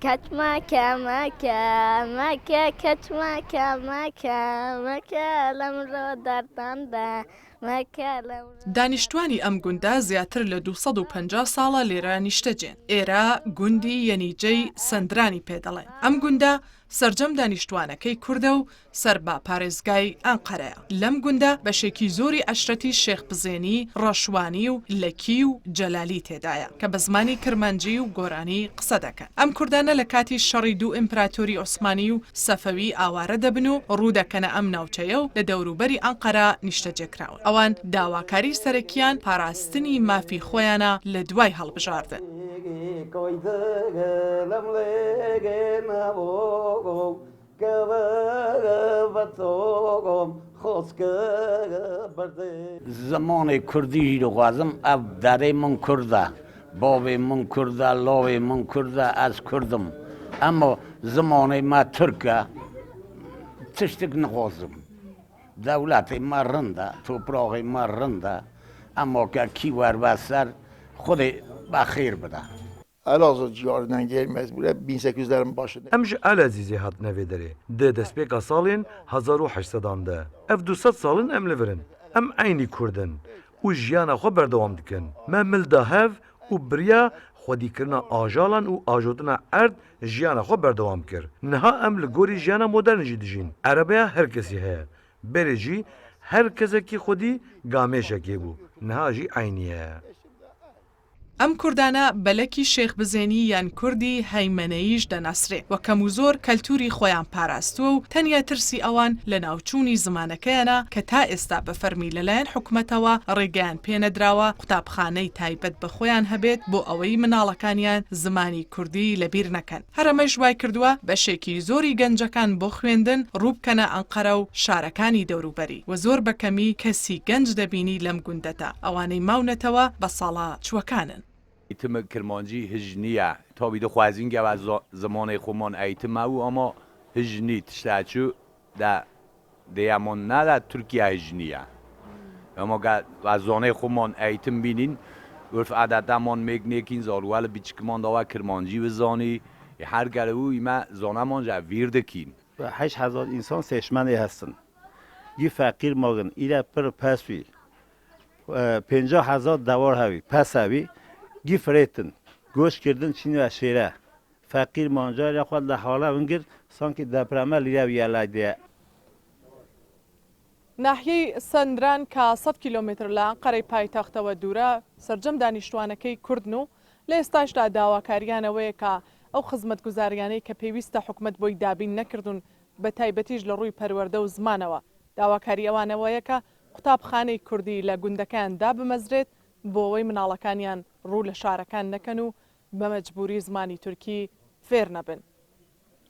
كتمكة مكة مكة كتمكة مكة مكة لەمڕۆ دەرداندا مكة لەمڕۆ. دانیشتوانی ئەم گوندە زیاتر لە 250 ساڵە لێرە نیشتەجێن. ئێرە گوندی یەنیجەی سەندرانی پێدەڵێن. ئەم گوندە سەرجەم دانیشتوانەکەی کوردە و سەر بە پارێزگای ئەنقەرەیە. لەم گوندە بەشێکی زۆری عەشرەتی شێخ بزێنی، ڕەشوانی و لەکی و جەلالی تێدایە کە بە زمانی کرمانجی و گۆرانی قسە دەکەن. ئەم کوردانە لە کاتی شەڕی دوو ئیمپراتۆری عوسمانی و سەفەوی ئاوارە دەبن و ڕوودەکەنە ئەم ناوچەیە و لە دەوروبەری ئەنقەرە نیشتەجێکراون. ئەوان داواکاری سەرەکیان پاراستنی مافی خۆیانە لە دوای هەڵبژاردن. زمان کردی رو غازم اف داره من کرده بابی من کرده لاوی من کرده از کردم اما زمان ما ترکه تشتک نخوازم دولت ما رنده توپراغ ما رنده اما که کی ور بسر خود بخیر بده Elazığ civarından gelmez buraya 1800'lerin başında. Emj Elazizê hat nevê derê. Di destpêka salên 1800 de. Ev 200 salin em li virin. Em eynî Kurdin û jiyana xwe berdewam dikin. Me mil da hev û biriya xwedîkirina ajalan û ajotina erd jiyana xwe berdewam kir. Niha em li gorî jiyana modern jî dijîn. Erebeya her kesî heye. Berê jî her kesekî xwedî gamêşekê bû. Niha jî eynî ye. ئەم کوردانە بەلەکی شێخ بزێنی یان کوردی هەیمەنەییش دەناسرێ و کەم و زۆر کەلتوری خۆیان پاراستووە و تەنیا ترسی ئەوان لە ناوچوونی زمانەکەیانە کە تا ئێستا بە فەرمی لەلایەن حکومەتەوە ڕێگەیان پێنەدراوە قوتابخانەی تایبەت بە خۆیان هەبێت بۆ ئەوەی مناڵەکانیان زمانی کوردی لەبیر نەکەن. هەرەمەش وای کردووە بەشێکی زۆری گەنجەکان بۆ خوێندن ڕووبکەنە ئەنقەرە و شارەکانی دەوروبەری و زۆر بەکەمی کەسی گەنج دەبینی لەم گوندەتە ئەوانەی ماونەتەوە بە ساڵا چووەکانن. ایتم کرمانجی هجنیه تا بیده خوازینگه و زمان خومان ایتم او اما هجنی تشتاچو ده دیامون نه ده ترکیه هجنیه اما و زانه خومان ایتم بینین ورف عددمان میگنیکین زاروال بیچکمان داوه کرمانجی و زانی هر گره او ایمه زانه من جا ویردکین 8000 insan seçmeni هستن یه فقیر ماگن ایره پر پسوی 50000 دوار هاوی پس هاوی گی فریتن گوش کردن چین و شیره فقیر مانجا را خود لحاله ونگر سانکی دپرمه لیره ویالایده ناحیەی سەندران کە 100 کیلۆمتر لە ئەنقەرەی پایتەختەوە دوورە سەرجەم دانیشتوانەکەی کوردن و لە ئێستاشدا داواکاریانەوەیە کە ئەو خزمەتگوزاریانەی کە پێویستە حکومت بۆی دابین نەکردوون بە تایبەتیش لە ڕووی پەروەردە و زمانەوە داواکاری ئەوانەوەیە کە قوتابخانەی کوردی لە گوندەکاندا بمەزرێت بۆ ئەوەی مناڵەکانیان ڕوو لە شارەکان نەکەن و بە مەجبوری زمانی تورکی فێر نەبن.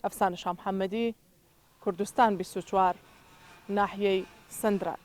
ئەفسانە شامحەممەدی کوردستان 24 ناحیەی سەندران.